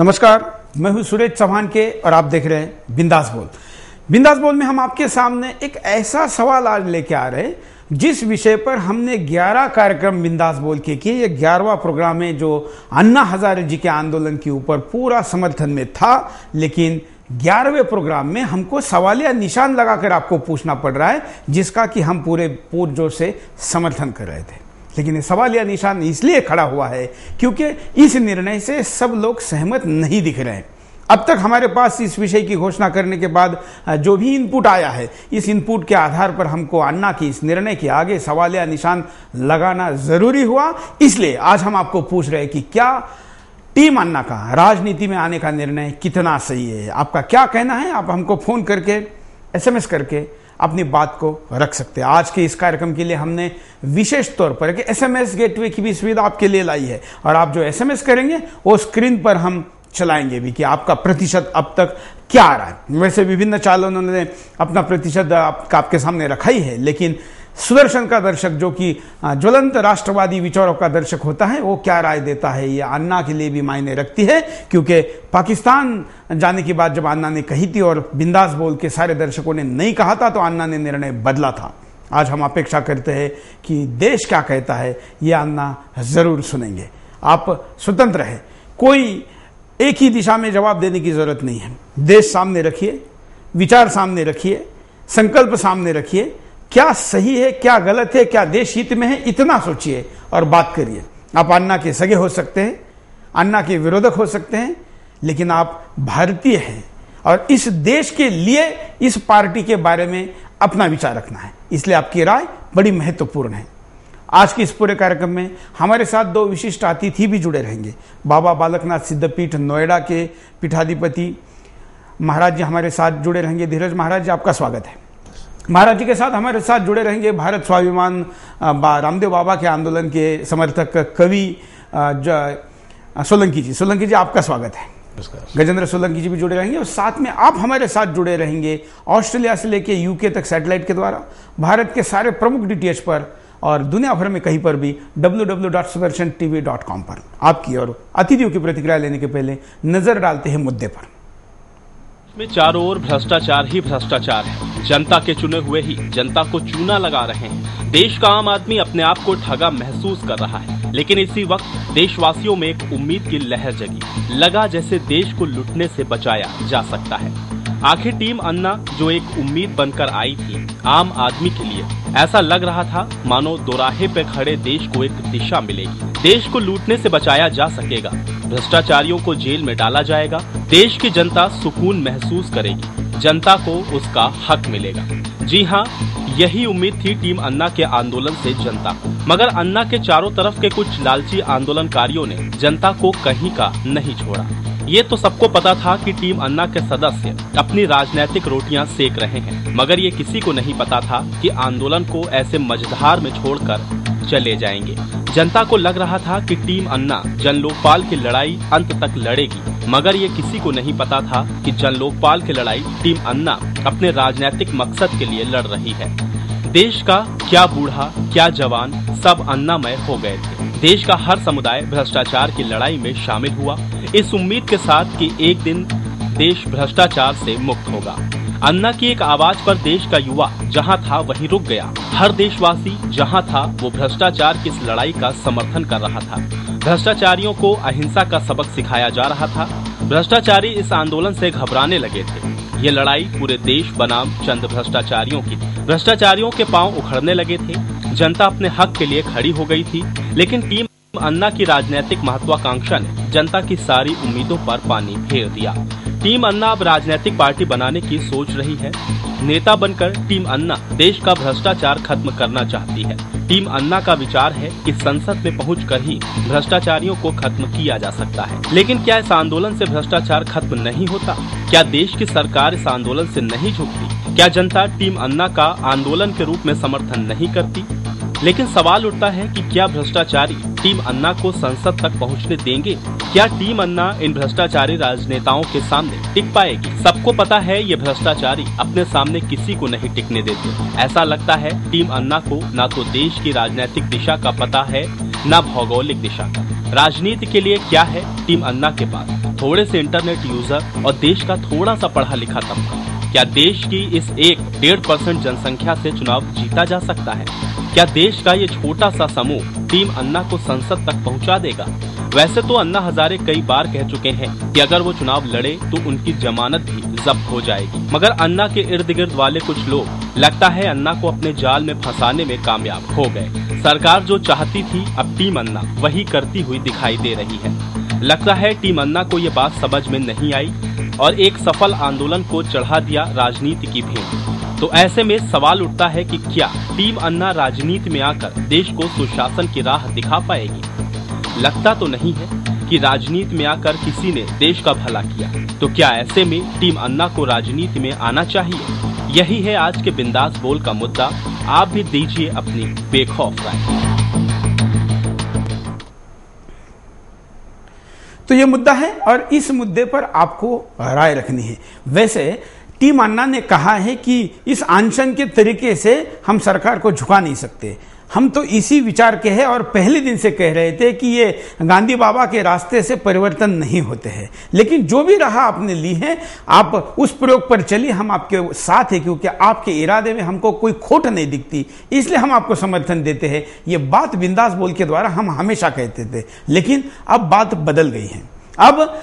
नमस्कार, मैं हूं सुरेश चौहान के और आप देख रहे हैं बिंदास बोल। बिंदास बोल में हम आपके सामने एक ऐसा सवाल आज लेके आ रहे हैं जिस विषय पर हमने 11 कार्यक्रम बिंदास बोल के किए। ये 11वां प्रोग्राम है जो अन्ना हजारे जी के आंदोलन के ऊपर पूरा समर्थन में था, लेकिन 11वें प्रोग्राम में हमको सवालिया निशान लगाकर आपको पूछना पड़ रहा है जिसका कि हम पूरे पुरजोर से समर्थन कर रहे थे। लेकिन ये सवालिया निशान इसलिए खड़ा हुआ है क्योंकि इस निर्णय से सब लोग सहमत नहीं दिख रहे हैं। अब तक हमारे पास इस विषय की घोषणा करने के बाद जो भी इनपुट आया है, इस इनपुट के आधार पर हमको अन्ना की इस निर्णय के आगे सवालिया निशान लगाना जरूरी हुआ। इसलिए आज हम आपको पूछ रहे हैं कि क्या टीम अन्ना का राजनीति में आने का निर्णय कितना सही है, आपका क्या कहना है। आप हमको फोन करके, SMS करके अपनी बात को रख सकते हैं। आज के इस कार्यक्रम के लिए हमने विशेष तौर पर एक SMS गेटवे की भी सुविधा आपके लिए लाई है और आप जो SMS करेंगे वो स्क्रीन पर हम चलाएंगे भी कि आपका प्रतिशत अब तक क्या आ रहा है। वैसे विभिन्न चालकों ने अपना प्रतिशत आपके सामने रखा ही है, लेकिन सुदर्शन का दर्शक जो कि ज्वलंत राष्ट्रवादी विचारों का दर्शक होता है वो क्या राय देता है, ये अन्ना के लिए भी मायने रखती है। क्योंकि पाकिस्तान जाने की बात जब अन्ना ने कही थी और बिंदास बोल के सारे दर्शकों ने नहीं कहा था तो अन्ना ने निर्णय बदला था। आज हम अपेक्षा करते हैं कि देश क्या कहता है ये अन्ना जरूर सुनेंगे। आप स्वतंत्र है, कोई एक ही दिशा में जवाब देने की जरूरत नहीं है। देश सामने रखिए, विचार सामने रखिए, संकल्प सामने रखिए, क्या सही है क्या गलत है, क्या देश हित में है, इतना सोचिए और बात करिए। आप अन्ना के सगे हो सकते हैं, अन्ना के विरोधक हो सकते हैं, लेकिन आप भारतीय हैं और इस देश के लिए इस पार्टी के बारे में अपना विचार रखना है। इसलिए आपकी राय बड़ी महत्वपूर्ण है। आज के इस पूरे कार्यक्रम में हमारे साथ दो विशिष्ट अतिथि भी जुड़े रहेंगे। बाबा बालकनाथ सिद्धपीठ नोएडा के पीठाधिपति महाराज जी हमारे साथ जुड़े रहेंगे। धीरज महाराज जी, आपका स्वागत है। महाराज जी के साथ हमारे साथ जुड़े रहेंगे भारत स्वाभिमान रामदेव बाबा के आंदोलन के समर्थक कवि सोलंकी जी। सोलंकी जी, आपका स्वागत है। गजेंद्र सोलंकी जी भी जुड़े रहेंगे और साथ में आप हमारे साथ जुड़े रहेंगे ऑस्ट्रेलिया से लेके यूके तक सैटेलाइट के द्वारा भारत के सारे प्रमुख DTH पर और दुनिया भर में कहीं पर भी www.sudarshan.tv.com पर। आपकी और अतिथियों की प्रतिक्रिया लेने के पहले नजर डालते हैं मुद्दे पर। में चारों ओर भ्रष्टाचार ही भ्रष्टाचार है। जनता के चुने हुए ही जनता को चूना लगा रहे हैं। देश का आम आदमी अपने आप को ठगा महसूस कर रहा है, लेकिन इसी वक्त देशवासियों में एक उम्मीद की लहर जगी। लगा जैसे देश को लुटने से बचाया जा सकता है। आखिर टीम अन्ना जो एक उम्मीद बनकर आई थी आम आदमी के लिए, ऐसा लग रहा था मानो दोराहे पे खड़े देश को एक दिशा मिलेगी। देश को लूटने से बचाया जा सकेगा, भ्रष्टाचारियों को जेल में डाला जाएगा, देश की जनता सुकून महसूस करेगी, जनता को उसका हक मिलेगा। जी हाँ, यही उम्मीद थी टीम अन्ना के आंदोलन से जनता को। मगर अन्ना के चारों तरफ के कुछ लालची आंदोलनकारियों ने जनता को कहीं का नहीं छोड़ा। ये तो सबको पता था कि टीम अन्ना के सदस्य अपनी राजनीतिक रोटियां सेक रहे हैं, मगर ये किसी को नहीं पता था कि आंदोलन को ऐसे मझधार में छोड़कर चले जाएंगे। जनता को लग रहा था कि टीम अन्ना जन लोकपाल की लड़ाई अंत तक लड़ेगी, मगर ये किसी को नहीं पता था कि जन लोकपाल की लड़ाई टीम अन्ना अपने राजनीतिक मकसद के लिए लड़ रही है। देश का क्या बूढ़ा क्या जवान सब अन्नामय हो गए थे। देश का हर समुदाय भ्रष्टाचार की लड़ाई में शामिल हुआ, इस उम्मीद के साथ कि एक दिन देश भ्रष्टाचार से मुक्त होगा। अन्ना की एक आवाज पर देश का युवा जहां था वहीं रुक गया। हर देशवासी जहां था वो भ्रष्टाचार की इस लड़ाई का समर्थन कर रहा था। भ्रष्टाचारियों को अहिंसा का सबक सिखाया जा रहा था। भ्रष्टाचारी इस आंदोलन से घबराने लगे थे। ये लड़ाई पूरे देश बनाम चंद भ्रष्टाचारियों की थी। भ्रष्टाचारियों के पांव उखड़ने लगे थे। जनता अपने हक के लिए खड़ी हो गई थी, लेकिन टीम अन्ना की राजनीतिक महत्वाकांक्षा ने जनता की सारी उम्मीदों पर पानी फेर दिया। टीम अन्ना अब राजनीतिक पार्टी बनाने की सोच रही है। नेता बनकर टीम अन्ना देश का भ्रष्टाचार खत्म करना चाहती है। टीम अन्ना का विचार है कि संसद में पहुंचकर ही भ्रष्टाचारियों को खत्म किया जा सकता है। लेकिन क्या इस आंदोलन से भ्रष्टाचार खत्म नहीं होता? क्या देश की सरकार इस आंदोलन से नहीं झुकती? क्या जनता टीम अन्ना का आंदोलन के रूप में समर्थन नहीं करती? लेकिन सवाल उठता है कि क्या भ्रष्टाचारी टीम अन्ना को संसद तक पहुंचने देंगे? क्या टीम अन्ना इन भ्रष्टाचारी राजनेताओं के सामने टिक पाएगी? सबको पता है ये भ्रष्टाचारी अपने सामने किसी को नहीं टिकने देते। ऐसा लगता है टीम अन्ना को ना तो देश की राजनीतिक दिशा का पता है, न भौगोलिक दिशा का। राजनीति के लिए क्या है टीम अन्ना के पास? थोड़े से इंटरनेट यूजर और देश का थोड़ा सा पढ़ा लिखा तबका। क्या देश की इस 1-1.5% जनसंख्या से चुनाव जीता जा सकता है? क्या देश का ये छोटा सा समूह टीम अन्ना को संसद तक पहुंचा देगा? वैसे तो अन्ना हजारे कई बार कह चुके हैं कि अगर वो चुनाव लड़े तो उनकी जमानत भी जब्त हो जाएगी, मगर अन्ना के इर्द गिर्द वाले कुछ लोग लगता है अन्ना को अपने जाल में फंसाने में कामयाब हो गए। सरकार जो चाहती थी अब टीम अन्ना वही करती हुई दिखाई दे रही है। लगता है टीम अन्ना को ये बात समझ में नहीं आई और एक सफल आंदोलन को चढ़ा दिया राजनीति की भेंट। तो ऐसे में सवाल उठता है कि क्या टीम अन्ना राजनीति में आकर देश को सुशासन की राह दिखा पाएगी? लगता तो नहीं है कि राजनीति में आकर किसी ने देश का भला किया। तो क्या ऐसे में टीम अन्ना को राजनीति में आना चाहिए? यही है आज के बिंदास बोल का मुद्दा। आप भी दीजिए अपनी बेखौफ राय। तो ये मुद्दा है और इस मुद्दे पर आपको राय रखनी है। वैसे टीम अन्ना ने कहा है कि इस अनशन के तरीके से हम सरकार को झुका नहीं सकते। हम तो इसी विचार के हैं और पहले दिन से कह रहे थे कि ये गांधी बाबा के रास्ते से परिवर्तन नहीं होते हैं। लेकिन जो भी राह आपने ली है, आप उस प्रयोग पर चलिए, हम आपके साथ हैं, क्योंकि आपके इरादे में हमको कोई खोट नहीं दिखती, इसलिए हम आपको समर्थन देते हैं। ये बात बिंदास बोल के द्वारा हम हमेशा कहते थे, लेकिन अब बात बदल गई है। अब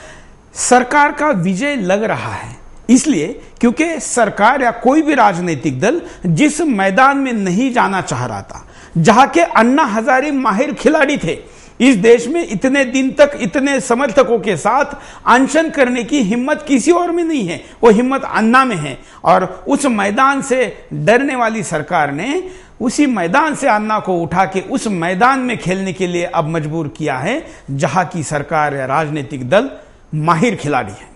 सरकार का विजय लग रहा है, इसलिए क्योंकि सरकार या कोई भी राजनीतिक दल जिस मैदान में नहीं जाना चाह रहा था, जहां के अन्ना हजारे माहिर खिलाड़ी थे, इस देश में इतने दिन तक इतने समर्थकों के साथ अनशन करने की हिम्मत किसी और में नहीं है, वो हिम्मत अन्ना में है। और उस मैदान से डरने वाली सरकार ने उसी मैदान से अन्ना को उठा के उस मैदान में खेलने के लिए अब मजबूर किया है, जहां की सरकार या राजनीतिक दल माहिर खिलाड़ी है।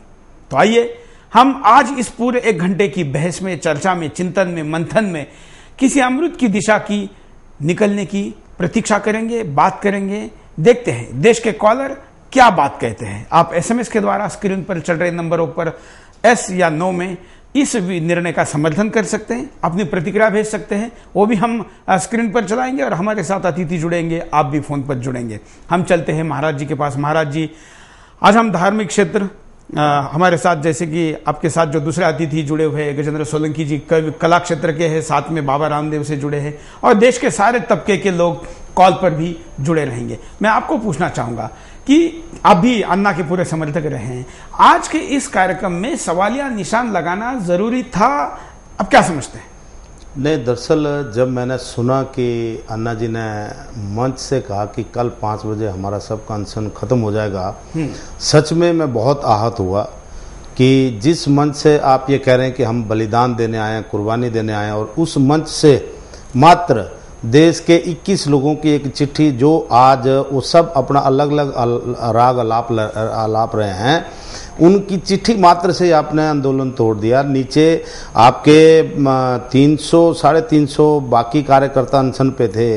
तो आइए हम आज इस पूरे 1 घंटे की बहस में, चर्चा में, चिंतन में, मंथन में किसी अमृत की दिशा की निकलने की प्रतीक्षा करेंगे, बात करेंगे। देखते हैं देश के कॉलर क्या बात कहते हैं। आप एसएमएस के द्वारा स्क्रीन पर चल रहे नंबरों पर एस या नो में इस निर्णय का समर्थन कर सकते हैं, अपनी प्रतिक्रिया भेज सकते हैं, वो भी हम स्क्रीन पर चलाएंगे और हमारे साथ अतिथि जुड़ेंगे, आप भी फोन पर जुड़ेंगे। हम चलते हैं महाराज जी के पास। महाराज जी, आज हम धार्मिक क्षेत्र हमारे साथ, जैसे कि आपके साथ जो दूसरे अतिथि जुड़े हुए हैं, गजेंद्र सोलंकी जी कला क्षेत्र के हैं, साथ में बाबा रामदेव से जुड़े हैं और देश के सारे तबके के लोग कॉल पर भी जुड़े रहेंगे। मैं आपको पूछना चाहूंगा कि आप भी अन्ना के पूरे समर्थक रहे हैं, आज के इस कार्यक्रम में सवालिया निशान लगाना जरूरी था, अब क्या समझते हैं? नहीं, दरअसल जब मैंने सुना कि अन्ना जी ने मंच से कहा कि कल 5 बजे हमारा सबका अनशन खत्म हो जाएगा, सच में मैं बहुत आहत हुआ कि जिस मंच से आप ये कह रहे हैं कि हम बलिदान देने आए हैं, कुर्बानी देने आए हैं, और उस मंच से मात्र देश के 21 लोगों की एक चिट्ठी, जो आज वो सब अपना अलग अलग राग आलाप रहे हैं, उनकी चिट्ठी मात्र से आपने आंदोलन तोड़ दिया। नीचे आपके 300-350 बाकी कार्यकर्ता अनशन पे थे।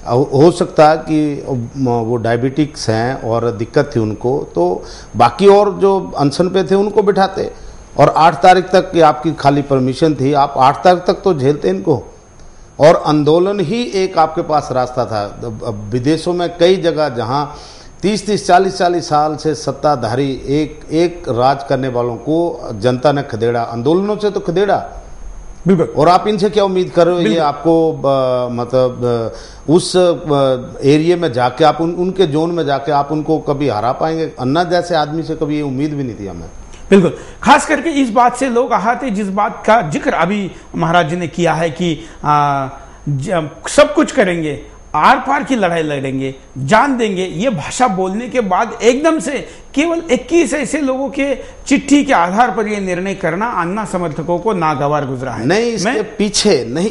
हो सकता है कि वो डायबिटिक्स हैं और दिक्कत थी उनको, तो बाकी और जो अनशन पे थे उनको बिठाते, और 8 तारीख तक की आपकी खाली परमिशन थी, आप 8 तारीख तक तो झेलते इनको, और आंदोलन ही एक आपके पास रास्ता था। विदेशों में कई जगह जहां 30-30, 40-40 साल से सत्ताधारी एक राज करने वालों को जनता ने खदेड़ा, आंदोलनों से तो खदेड़ा, बिल्कुल। और आप इनसे क्या उम्मीद कर रहे हो? ये आपको मतलब उस एरिया में जाके आप उनके जोन में जाके आप उनको कभी हरा पाएंगे? अन्ना जैसे आदमी से कभी ये उम्मीद भी नहीं थी हमें। बिल्कुल, खास करके इस बात से लोग आहत है, जिस बात का जिक्र अभी महाराज जी ने किया है कि सब कुछ करेंगे, आर पार की लड़ाई लड़ेंगे, जान देंगे। ये भाषा बोलने के बाद एकदम से केवल 21 ऐसे लोगों के चिट्ठी के आधार पर यह निर्णय करना अन्ना समर्थकों को नागवार गुजरा है। नहीं,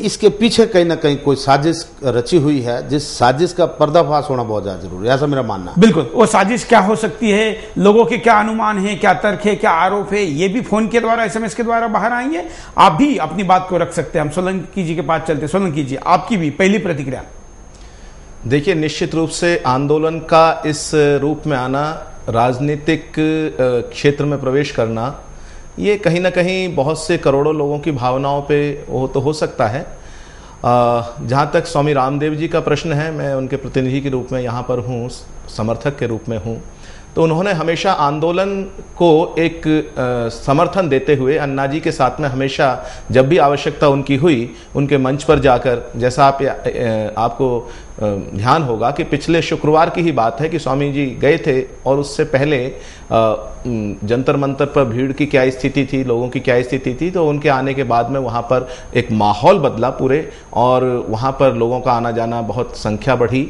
इसके पीछे कहीं ना कहीं कोई साजिश रची हुई है, जिस साजिश का पर्दाफाश होना बहुत ज्यादा जरूरी है, ऐसा मेरा मानना है। बिल्कुल, वो साजिश क्या हो सकती है, लोगों के क्या अनुमान है, क्या तर्क है, क्या आरोप है, ये भी फोन के द्वारा, एसएमएस के द्वारा बाहर आएंगे। आप भी अपनी बात को रख सकते हैं। हम सोलंकी जी के पास चलते। सोलंकी जी, आपकी भी पहली प्रतिक्रिया। देखिए, निश्चित रूप से आंदोलन का इस रूप में आना, राजनीतिक क्षेत्र में प्रवेश करना, ये कहीं ना कहीं बहुत से करोड़ों लोगों की भावनाओं पे वो तो हो सकता है। जहाँ तक स्वामी रामदेव जी का प्रश्न है, मैं उनके प्रतिनिधि के रूप में यहाँ पर हूँ, समर्थक के रूप में हूँ। तो उन्होंने हमेशा आंदोलन को एक समर्थन देते हुए अन्ना जी के साथ में हमेशा जब भी आवश्यकता उनकी हुई, उनके मंच पर जाकर, जैसा आपको ध्यान होगा कि पिछले शुक्रवार की ही बात है कि स्वामी जी गए थे और उससे पहले जंतर मंतर पर भीड़ की क्या स्थिति थी, लोगों की क्या स्थिति थी, तो उनके आने के बाद में वहाँ पर एक माहौल बदला पूरे, और वहाँ पर लोगों का आना जाना, बहुत संख्या बढ़ी।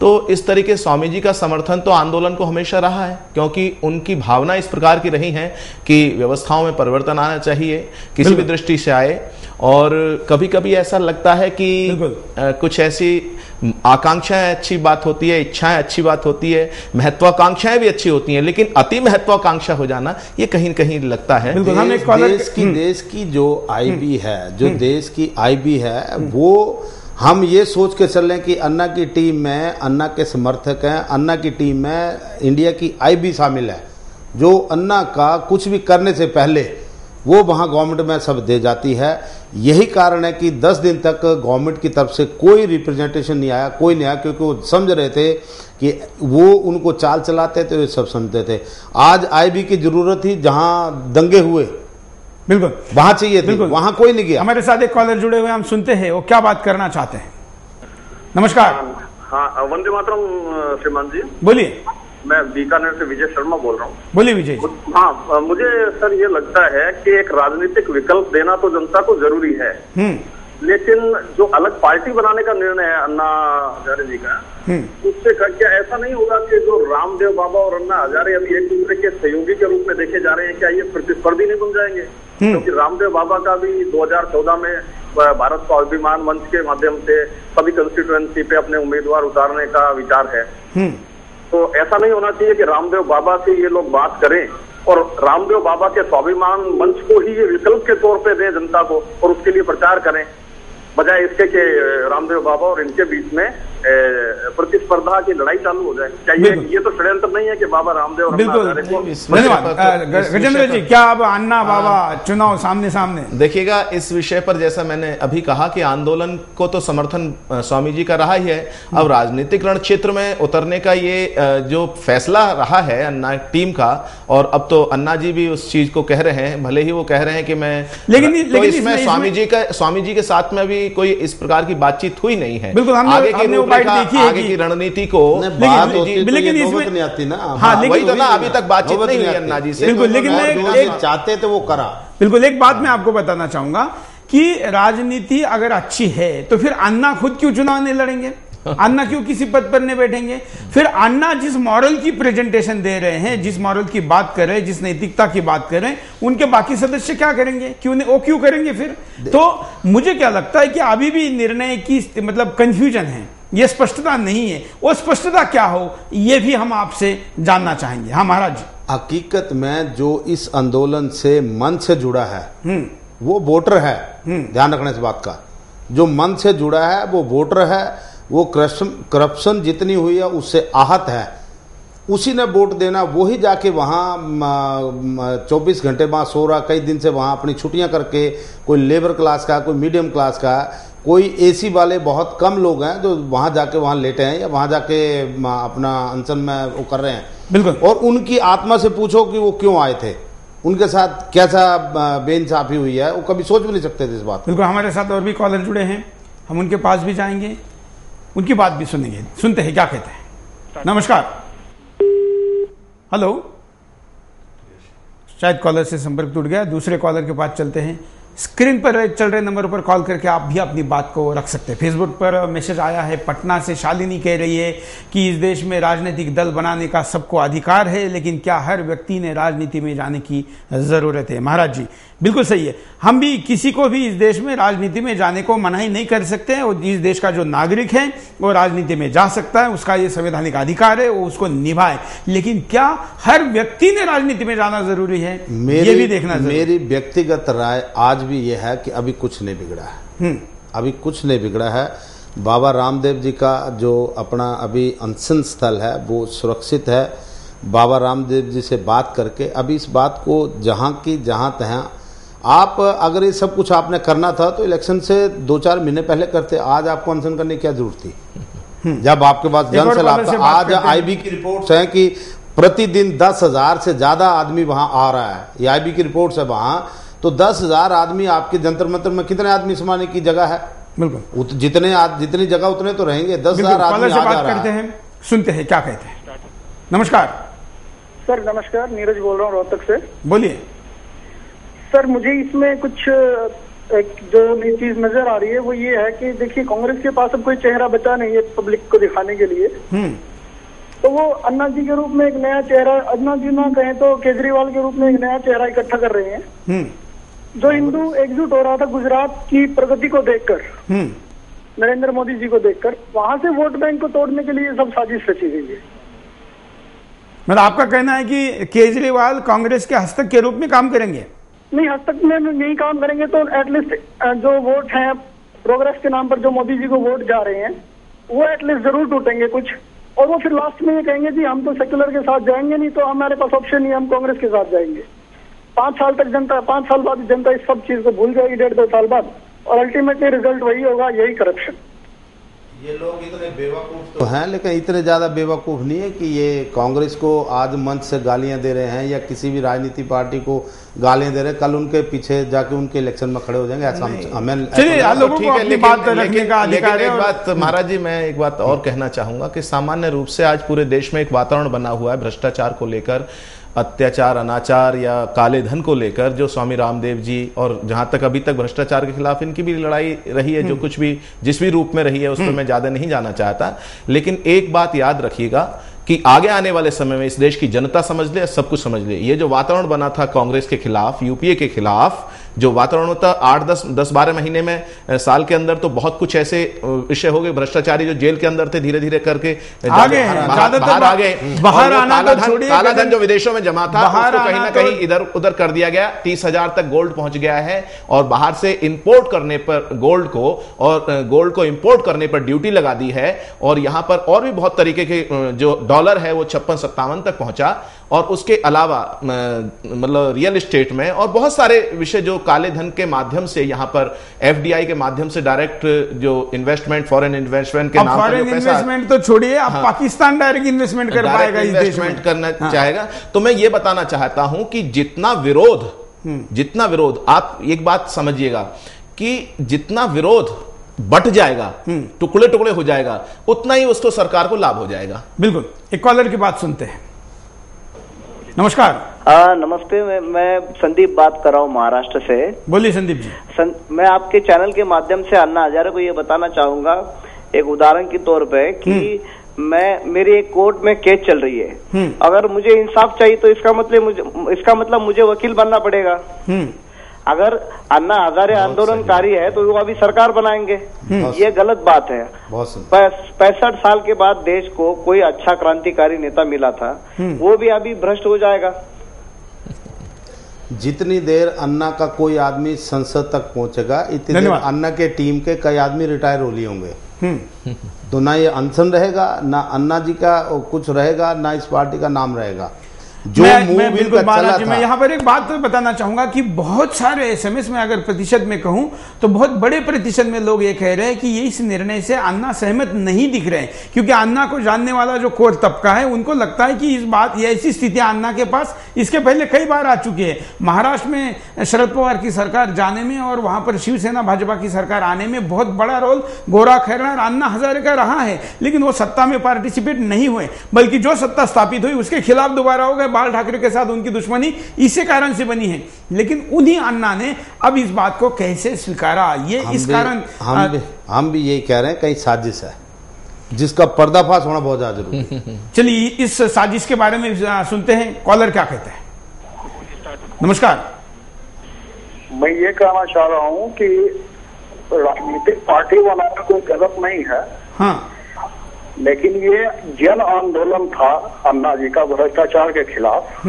तो इस तरीके स्वामी जी का समर्थन तो आंदोलन को हमेशा रहा है, क्योंकि उनकी भावना इस प्रकार की रही है कि व्यवस्थाओं में परिवर्तन आना चाहिए, किसी भी दृष्टि से आए। और कभी कभी ऐसा लगता है कि कुछ ऐसी आकांक्षाएं अच्छी बात होती है, इच्छाएं अच्छी बात होती है, महत्वाकांक्षाएं भी अच्छी होती हैं, लेकिन अति महत्वाकांक्षा हो जाना ये कहीं न कहीं लगता है। देश की जो आईबी है, जो देश की आईबी है, वो हम ये सोच के चल रहे हैं कि अन्ना की टीम में अन्ना के समर्थक हैं, अन्ना की टीम में इंडिया की आईबी शामिल है, जो अन्ना का कुछ भी करने से पहले वो वहाँ गवर्नमेंट में सब दे जाती है। यही कारण है कि 10 दिन तक गवर्नमेंट की तरफ से कोई रिप्रेजेंटेशन नहीं आया, कोई नहीं आया, क्योंकि वो समझ रहे थे कि वो उनको चाल चलाते थे, वे सब समझते थे। आज आईबी की जरूरत थी, जहाँ दंगे हुए बिल्कुल वहां चाहिए थे, वहां कोई नहीं गया। हमारे साथ एक कॉलर जुड़े हुए, हम सुनते हैं वो क्या बात करना चाहते हैं। नमस्कार। हाँ, वंदे मातरम श्रीमान जी। बोलिए। मैं बीकानेर से विजय शर्मा बोल रहा हूँ। बोलिए विजय। हाँ, मुझे सर ये लगता है कि एक राजनीतिक विकल्प देना तो जनता को जरूरी है, लेकिन जो अलग पार्टी बनाने का निर्णय है अन्ना हजारे जी का, उससे क्या ऐसा नहीं होगा कि जो रामदेव बाबा और अन्ना हजारे अभी एक दूसरे के सहयोगी के रूप में देखे जा रहे हैं, क्या ये प्रतिस्पर्धी नहीं बन जाएंगे? क्योंकि रामदेव बाबा का भी 2014 में भारत स्वाभिमान मंच के माध्यम से सभी कंस्टिट्यूएंसी पे अपने उम्मीदवार उतारने का विचार है। तो ऐसा नहीं होना चाहिए कि रामदेव बाबा से ये लोग बात करें और रामदेव बाबा के स्वाभिमान मंच को ही ये विकल्प के तौर पे दें जनता को, और उसके लिए प्रचार करें, बजाय इसके कि रामदेव बाबा और इनके बीच में प्रतिस्पर्धा की लड़ाई चालू हो जाए। क्या ये तो षड्यंत्र नहीं है कि बाबा रामदेव? बिल्कुल, धन्यवाद। गजेंद्र जी, क्या अब अन्ना बाबा चुनाव सामने सामने? देखिएगा, इस विषय पर जैसा मैंने अभी कहा कि आंदोलन को तो समर्थन स्वामी जी का रहा ही है। अब राजनीतिक रण क्षेत्र में उतरने का ये जो फैसला रहा है अन्ना टीम का, और अब तो अन्ना जी भी उस चीज को कह रहे हैं, भले ही वो कह रहे हैं कि मैं, लेकिन इसमें स्वामी जी के साथ में भी कोई इस प्रकार की बातचीत हुई नहीं है। बिल्कुल, आगे की रणनीति को लेकिन इसमें नहीं आती ना। हाँ, वही तो ना, अभी तक बातचीत नहीं हुई अन्ना जी से। बिल्कुल, लेकिन चाहते थे वो करा। बिल्कुल, एक बात मैं आपको बताना चाहूंगा कि राजनीति अगर अच्छी है तो फिर अन्ना खुद क्यों चुनाव नहीं लड़ेंगे? अन्ना क्यों किसी पद पर नहीं बैठेंगे? फिर अन्ना जिस मॉरल की प्रेजेंटेशन दे रहे हैं, जिस मॉरल की बात कर रहे हैं, जिस नैतिकता की बात कर रहे हैं, उनके बाकी सदस्य क्या करेंगे? क्यों नहीं, वो क्यों करेंगे फिर? तो मुझे क्या लगता है कि अभी भी निर्णय की मतलब कंफ्यूजन है, ये स्पष्टता नहीं है। वो स्पष्टता क्या हो, ये भी हम आपसे जानना चाहेंगे। हाँ महाराज। हकीकत में जो इस आंदोलन से मन से जुड़ा है वो वोटर है। ध्यान रखने इस बात का, जो मन से जुड़ा है वो वोटर है। वो करप्शन जितनी हुई है उससे आहत है, उसी ने वोट देना। वही जाके वहाँ 24 घंटे वहाँ सो रहा, कई दिन से वहाँ अपनी छुट्टियां करके, कोई लेबर क्लास का, कोई मीडियम क्लास का, कोई एसी वाले बहुत कम लोग हैं जो वहाँ जाके वहाँ लेटे हैं या वहाँ जाके अपना अनशन में वो कर रहे हैं। बिल्कुल। और उनकी आत्मा से पूछो कि वो क्यों आए थे, उनके साथ कैसा बेइंसाफी हुई है, वो कभी सोच भी नहीं सकते थे इस बात। बिल्कुल, हमारे साथ और भी कॉलर जुड़े हैं, हम उनके पास भी जाएंगे, उनकी बात भी सुनेंगे। सुनते हैं क्या कहते हैं। नमस्कार। हेलो, शायद कॉलर से संपर्क टूट गया, दूसरे कॉलर के पास चलते हैं। स्क्रीन पर चल रहे नंबर पर कॉल करके आप भी अपनी बात को रख सकते हैं। फेसबुक पर मैसेज आया है, पटना से शालिनी कह रही है कि इस देश में राजनीतिक दल बनाने का सबको अधिकार है, लेकिन क्या हर व्यक्ति ने राजनीति में जाने की जरूरत है? महाराज जी, बिल्कुल सही है। हम भी किसी को भी इस देश में राजनीति में जाने को मनाही नहीं कर सकते हैं, और इस देश का जो नागरिक है वो राजनीति में जा सकता है, उसका ये संवैधानिक अधिकार है, वो उसको निभाए। लेकिन क्या हर व्यक्ति ने राजनीति में जाना जरूरी है, ये भी देखना जरूरी। मेरी व्यक्तिगत राय आज भी ये है कि अभी कुछ नहीं बिगड़ा है। अभी कुछ नहीं बिगड़ा है। बाबा रामदेव जी का जो अपना अभी अनशन स्थल है वो सुरक्षित है। बाबा रामदेव जी से बात करके अभी इस बात को जहाँ की जहाँ तहाँ आप अगर ये सब कुछ आपने करना था तो इलेक्शन से 2-4 महीने पहले करते। आज आपको अनशन करने की क्या जरूरत थी जब आपके पास जन सलाह था? आज आईबी की रिपोर्ट्स हैं कि प्रतिदिन 10,000 से ज्यादा आदमी वहां आ रहा है। ये आईबी की रिपोर्ट्स है वहां, तो 10,000 आदमी आपके जंतर मंतर में कितने आदमी समाने की जगह है? बिल्कुल जितनी जगह उतने तो रहेंगे। 10,000 आदमी आ जा रहा है। सुनते हैं क्या कहते हैं। नमस्कार सर। नमस्कार, नीरज बोल रहा हूँ रोहतक से। बोलिए सर। मुझे इसमें कुछ एक जो नई चीज नजर आ रही है वो ये है कि देखिए, कांग्रेस के पास अब कोई चेहरा बचा नहीं है पब्लिक को दिखाने के लिए। तो वो अन्ना जी के रूप में एक नया चेहरा, अन्ना जी ना कहें तो केजरीवाल के रूप में एक नया चेहरा इकट्ठा कर रहे हैं। जो हिंदू एकजुट हो रहा था गुजरात की प्रगति को देखकर, नरेंद्र मोदी जी को देखकर, वहां से वोट बैंक को तोड़ने के लिए सब साजिश रची गई है। मतलब आपका कहना है कि केजरीवाल कांग्रेस के हस्तक के रूप में काम करेंगे? नहीं, हस्तक में नहीं काम करेंगे तो एटलीस्ट जो वोट हैं प्रोग्रेस के नाम पर जो मोदी जी को वोट जा रहे हैं वो एटलीस्ट जरूर टूटेंगे कुछ। और वो फिर लास्ट में ये कहेंगे जी हम तो सेक्युलर के साथ जाएंगे नहीं, तो हमारे पास ऑप्शन नहीं, हम कांग्रेस के साथ जाएंगे। 5 साल तक जनता, 5 साल बाद जनता इस सब चीज को भूल जाएगी, 1.5-2 साल बाद, और अल्टीमेटली रिजल्ट वही होगा, यही करप्शन। ये लोग इतने बेवकूफ तो हैं, लेकिन इतने ज्यादा बेवकूफ नहीं है कि ये कांग्रेस को आज मंच से गालियां दे रहे हैं या किसी भी राजनीति पार्टी को गालियां दे रहे हैं, कल उनके पीछे जाके उनके इलेक्शन में खड़े हो जाएंगे। ऐसा हमें लोगों को अपनी बात रखने का अधिकार है। एक बात महाराज जी, मैं एक बात और कहना चाहूंगा कि सामान्य रूप से आज पूरे देश में एक वातावरण बना हुआ है भ्रष्टाचार को लेकर, अत्याचार, अनाचार या काले धन को लेकर, जो स्वामी रामदेव जी और जहां तक अभी तक भ्रष्टाचार के खिलाफ इनकी भी लड़ाई रही है, जो कुछ भी जिस भी रूप में रही है उस पर मैं ज्यादा नहीं जाना चाहता। लेकिन एक बात याद रखिएगा कि आगे आने वाले समय में इस देश की जनता समझ ले, सब कुछ समझ ले, ये जो वातावरण बना था कांग्रेस के खिलाफ, यूपीए के खिलाफ, जो वातावरण होता 8-10-12 महीने में, साल के अंदर तो बहुत कुछ ऐसे विषय हो गए, भ्रष्टाचारी जो जेल के अंदर थे धीरे धीरे करके बाहर आ गए। काला धन जो विदेशों में जमा था उसको कहीं ना कहीं इधर उधर कर दिया गया। 30,000 तक गोल्ड पहुंच गया है और बाहर से इंपोर्ट करने पर गोल्ड को इंपोर्ट करने पर ड्यूटी लगा दी है। और यहां पर और भी बहुत तरीके के जो डॉलर है वो 56-57 तक पहुंचा। और उसके अलावा मतलब रियल एस्टेट में और बहुत सारे विषय जो काले धन के माध्यम से यहाँ पर एफडीआई के माध्यम से डायरेक्ट जो इन्वेस्टमेंट, फॉरेन इन्वेस्टमेंट के नाम पर इन्वेस्टमेंट तो छोड़िए, अब पाकिस्तान डायरेक्ट इन्वेस्टमेंट कर पाएगा, इन्वेस्टमेंट करना चाहेगा। तो मैं ये बताना चाहता हूं कि जितना विरोध आप एक बात समझिएगा कि जितना विरोध बट जाएगा, टुकड़े टुकड़े हो जाएगा, उतना ही उसको सरकार को लाभ हो जाएगा। बिल्कुल। एक कॉलर की बात सुनते हैं। नमस्कार। नमस्ते, मैं संदीप बात कर रहा हूँ महाराष्ट्र से। बोलिए संदीप जी। मैं आपके चैनल के माध्यम से अन्ना हजारे को ये बताना चाहूंगा एक उदाहरण के तौर पे कि मेरी एक कोर्ट में केस चल रही है। अगर मुझे इंसाफ चाहिए तो इसका मतलब मुझे वकील बनना पड़ेगा। अगर अन्ना हजारे आंदोलनकारी है तो वो अभी सरकार बनाएंगे, ये गलत बात है। 65 साल के बाद देश को कोई अच्छा क्रांतिकारी नेता मिला था, वो भी अभी भ्रष्ट हो जाएगा। जितनी देर अन्ना का कोई आदमी संसद तक पहुंचेगा, इतनी देर अन्ना के टीम के कई आदमी रिटायर हो लिए होंगे। तो ना ये अनशन रहेगा, ना अन्ना जी का कुछ रहेगा, ना इस पार्टी का नाम रहेगा। मैं बिल्कुल महाराज जी, मैं यहाँ पर एक बात तो बताना चाहूंगा कि बहुत सारे एसएमएस में अगर प्रतिशत में कहूं तो बहुत बड़े प्रतिशत में लोग ये कह रहे हैं कि ये इस निर्णय से अन्ना सहमत नहीं दिख रहे हैं, क्योंकि अन्ना को जानने वाला जो कोर तबका है उनको लगता है कि इस बात ये ऐसी स्थितियां अन्ना के पास इसके पहले कई बार आ चुकी है। महाराष्ट्र में शरद पवार की सरकार जाने में और वहां पर शिवसेना भाजपा की सरकार आने में बहुत बड़ा रोल गोरा खैरना और अन्ना हजारे का रहा है, लेकिन वो सत्ता में पार्टिसिपेट नहीं हुए, बल्कि जो सत्ता स्थापित हुई उसके खिलाफ दोबारा हो गए। बाल ठाकरे के साथ उनकी दुश्मनी इसी कारण से बनी है, लेकिन उन्हीं अन्ना ने अब इस बात को कैसे स्वीकारा, ये इस कारण हम भी यही कह रहे हैं कहीं साजिश है जिसका पर्दाफाश होना बहुत ज्यादा जरूरी है। चलिए इस साजिश के बारे में सुनते हैं, कॉलर क्या कहते हैं। नमस्कार। मैं ये कहना चाह रहा हूँ कि राजनीतिक पार्टी बनाना कोई गलत नहीं है, हाँ, लेकिन ये जन आंदोलन था अन्ना जी का भ्रष्टाचार के खिलाफ,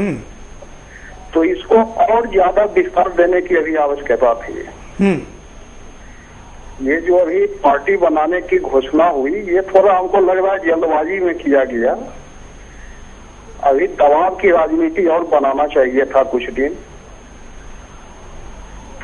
तो इसको और ज्यादा विस्तार देने की अभी आवश्यकता थी। ये जो अभी पार्टी बनाने की घोषणा हुई, ये थोड़ा हमको लग रहा है जल्दबाजी में किया गया। अभी दबाव की राजनीति और बनाना चाहिए था कुछ दिन।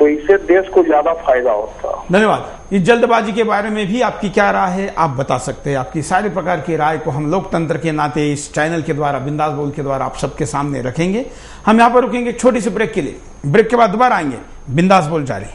तो इससे देश को ज्यादा फायदा होता। धन्यवाद। इस जल्दबाजी के बारे में भी आपकी क्या राय है, आप बता सकते हैं। आपकी सारे प्रकार की राय को हम लोकतंत्र के नाते इस चैनल के द्वारा, बिंदास बोल के द्वारा आप सबके सामने रखेंगे। हम यहाँ पर रुकेंगे छोटी सी ब्रेक के लिए। ब्रेक के बाद दोबारा आएंगे। बिंदास बोल जारी।